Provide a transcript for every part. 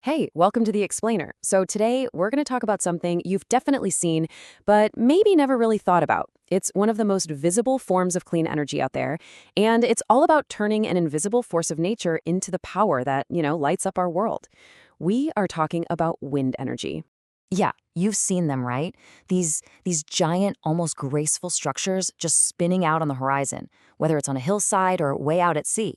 Hey, welcome to The Explainer. So today we're going to talk about something you've definitely seen, but maybe never really thought about. It's one of the most visible forms of clean energy out there, and it's all about turning an invisible force of nature into the power that lights up our world. We are talking about wind energy. Yeah, you've seen them, right? These giant, almost graceful structures just spinning out on the horizon, whether it's on a hillside or way out at sea.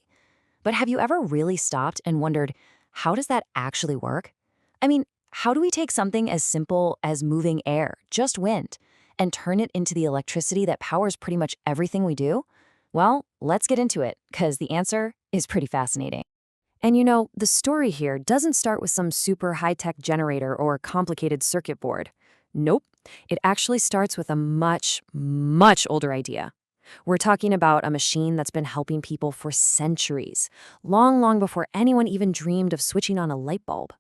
But have you ever really stopped and wondered, how does that actually work? I mean, how do we take something as simple as moving air, just wind, and turn it into the electricity that powers pretty much everything we do? Well, let's get into it, because the answer is pretty fascinating. And the story here doesn't start with some super high-tech generator or complicated circuit board. Nope. It actually starts with a much, much older idea. We're talking about a machine that's been helping people for centuries, long, long before anyone even dreamed of switching on a light bulb.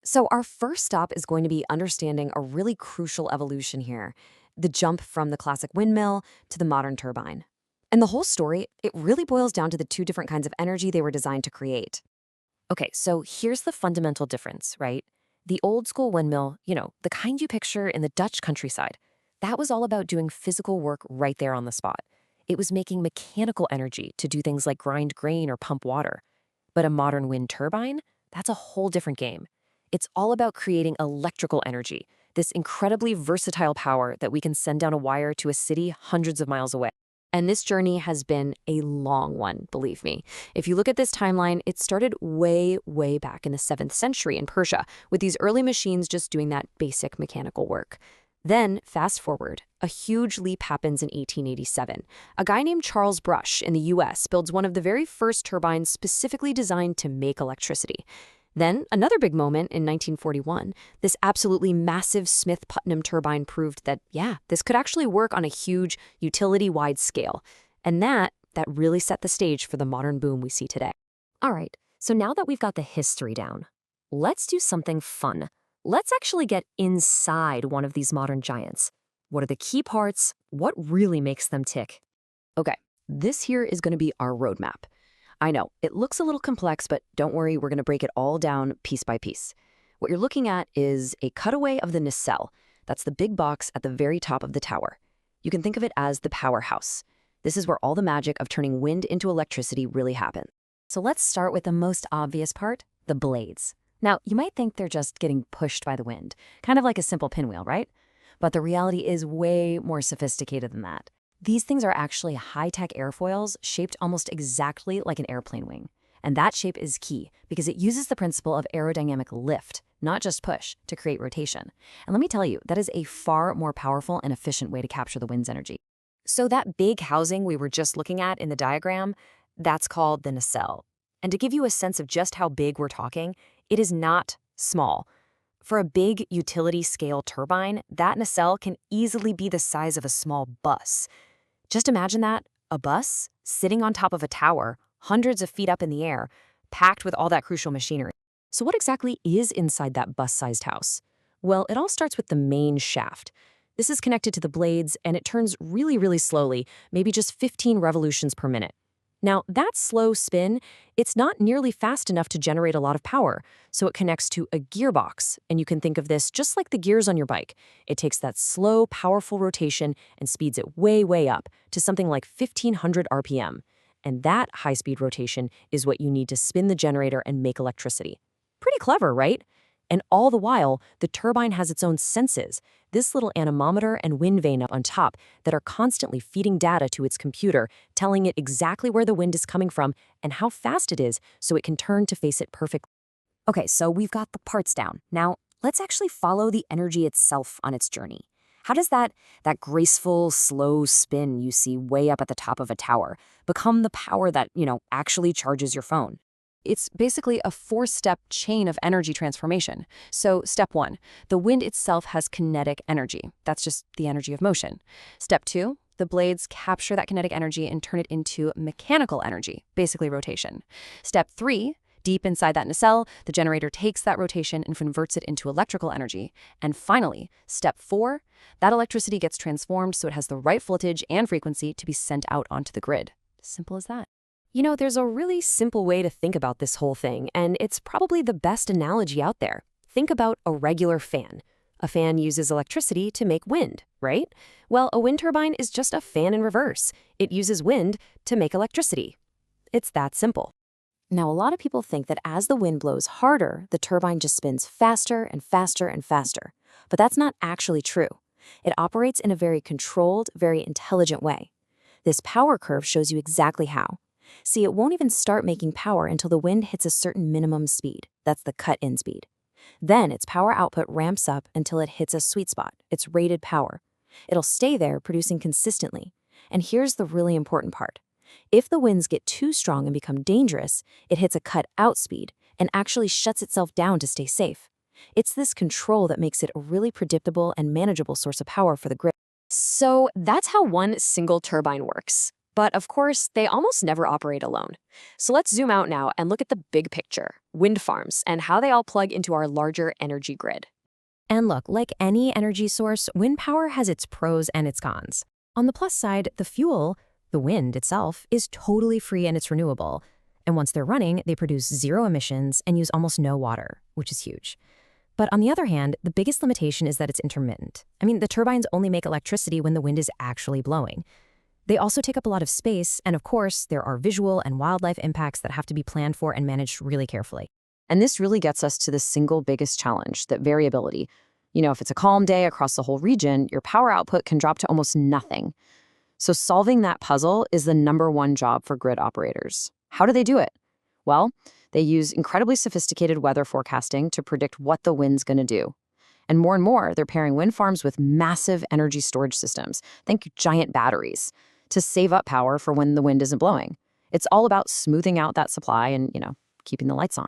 So our first stop is going to be understanding a really crucial evolution here, the jump from the classic windmill to the modern turbine. And the whole story, it really boils down to the two different kinds of energy they were designed to create. Okay, so here's the fundamental difference, right? The old school windmill, the kind you picture in the Dutch countryside, that was all about doing physical work right there on the spot. It was making mechanical energy to do things like grind grain or pump water. But a modern wind turbine, that's a whole different game. It's all about creating electrical energy, this incredibly versatile power that we can send down a wire to a city hundreds of miles away. And this journey has been a long one, believe me. If you look at this timeline, it started way, way back in the 7th century in Persia, with these early machines just doing that basic mechanical work. Then, fast forward, a huge leap happens in 1887. A guy named Charles Brush in the US builds one of the very first turbines specifically designed to make electricity. Then, another big moment in 1941, this absolutely massive Smith-Putnam turbine proved that, yeah, this could actually work on a huge, utility-wide scale. And that really set the stage for the modern boom we see today. All right, so now that we've got the history down, let's do something fun. Let's actually get inside one of these modern giants. What are the key parts? What really makes them tick? Okay, this here is going to be our roadmap. I know, it looks a little complex, but don't worry, we're going to break it all down piece by piece. What you're looking at is a cutaway of the nacelle. That's the big box at the very top of the tower. You can think of it as the powerhouse. This is where all the magic of turning wind into electricity really happens. So let's start with the most obvious part, the blades. Now, you might think they're just getting pushed by the wind, kind of like a simple pinwheel, right? But the reality is way more sophisticated than that. These things are actually high-tech airfoils shaped almost exactly like an airplane wing. And that shape is key because it uses the principle of aerodynamic lift, not just push, to create rotation. And let me tell you, that is a far more powerful and efficient way to capture the wind's energy. So that big housing we were just looking at in the diagram, that's called the nacelle. And to give you a sense of just how big we're talking, it is not small. For a big utility-scale turbine, that nacelle can easily be the size of a small bus. Just imagine that, a bus sitting on top of a tower, hundreds of feet up in the air, packed with all that crucial machinery. So what exactly is inside that bus-sized house? Well, it all starts with the main shaft. This is connected to the blades, and it turns really, really slowly, maybe just 15 revolutions per minute. Now, that slow spin, it's not nearly fast enough to generate a lot of power, so it connects to a gearbox, and you can think of this just like the gears on your bike. It takes that slow, powerful rotation and speeds it way, way up to something like 1,500 RPM. And that high-speed rotation is what you need to spin the generator and make electricity. Pretty clever, right? And all the while, the turbine has its own senses, this little anemometer and wind vane up on top that are constantly feeding data to its computer, telling it exactly where the wind is coming from and how fast it is so it can turn to face it perfectly. Okay, so we've got the parts down. Now, let's actually follow the energy itself on its journey. How does that graceful, slow spin you see way up at the top of a tower become the power that actually charges your phone? It's basically a 4-step chain of energy transformation. So step 1, the wind itself has kinetic energy. That's just the energy of motion. Step 2, the blades capture that kinetic energy and turn it into mechanical energy, basically rotation. Step 3, deep inside that nacelle, the generator takes that rotation and converts it into electrical energy. And finally, step 4, that electricity gets transformed so it has the right voltage and frequency to be sent out onto the grid. Simple as that. There's a really simple way to think about this whole thing, and it's probably the best analogy out there. Think about a regular fan. A fan uses electricity to make wind, right? Well, a wind turbine is just a fan in reverse. It uses wind to make electricity. It's that simple. Now, a lot of people think that as the wind blows harder, the turbine just spins faster and faster and faster. But that's not actually true. It operates in a very controlled, very intelligent way. This power curve shows you exactly how. See, it won't even start making power until the wind hits a certain minimum speed. That's the cut-in speed. Then its power output ramps up until it hits a sweet spot, its rated power. It'll stay there, producing consistently. And here's the really important part. If the winds get too strong and become dangerous, it hits a cut-out speed and actually shuts itself down to stay safe. It's this control that makes it a really predictable and manageable source of power for the grid. So that's how one single turbine works. But of course, they almost never operate alone. So let's zoom out now and look at the big picture, wind farms, and how they all plug into our larger energy grid. And look, like any energy source, wind power has its pros and its cons. On the plus side, the fuel, the wind itself, is totally free and it's renewable. And once they're running, they produce zero emissions and use almost no water, which is huge. But on the other hand, the biggest limitation is that it's intermittent. I mean, the turbines only make electricity when the wind is actually blowing. They also take up a lot of space, and of course, there are visual and wildlife impacts that have to be planned for and managed really carefully. And this really gets us to the single biggest challenge, that variability. If it's a calm day across the whole region, your power output can drop to almost nothing. So solving that puzzle is the #1 job for grid operators. How do they do it? Well, they use incredibly sophisticated weather forecasting to predict what the wind's going to do. And more, they're pairing wind farms with massive energy storage systems, think giant batteries, to save up power for when the wind isn't blowing. It's all about smoothing out that supply and, keeping the lights on.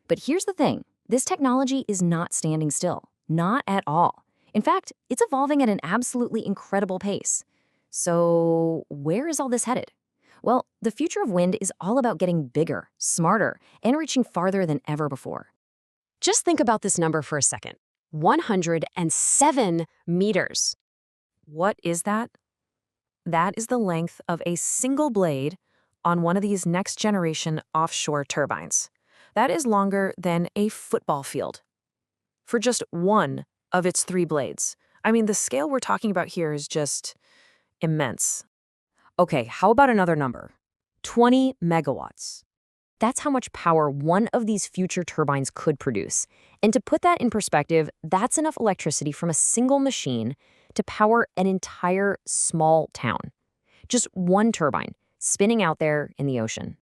But here's the thing. This technology is not standing still. Not at all. In fact, it's evolving at an absolutely incredible pace. So where is all this headed? Well, the future of wind is all about getting bigger, smarter, and reaching farther than ever before. Just think about this number for a second. 107 meters. What is that? That is the length of a single blade on one of these next-generation offshore turbines. That is longer than a football field for just one of its 3 blades. I mean, the scale we're talking about here is just immense. Okay, how about another number? 20 megawatts. That's how much power one of these future turbines could produce. And to put that in perspective, that's enough electricity from a single machine to power an entire small town. Just one turbine, spinning out there in the ocean.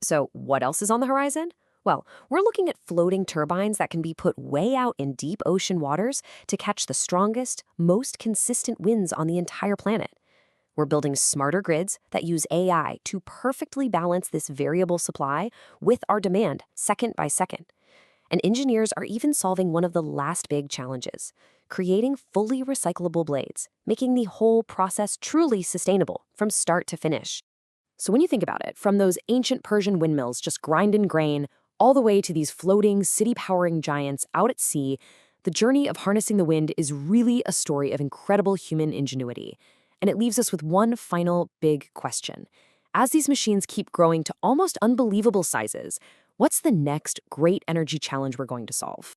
So what else is on the horizon? Well, we're looking at floating turbines that can be put way out in deep ocean waters to catch the strongest, most consistent winds on the entire planet. We're building smarter grids that use AI to perfectly balance this variable supply with our demand second by second. And engineers are even solving one of the last big challenges, creating fully recyclable blades, making the whole process truly sustainable from start to finish. So when you think about it, from those ancient Persian windmills just grinding grain, all the way to these floating, city-powering giants out at sea, the journey of harnessing the wind is really a story of incredible human ingenuity. And it leaves us with one final big question. As these machines keep growing to almost unbelievable sizes, what's the next great energy challenge we're going to solve?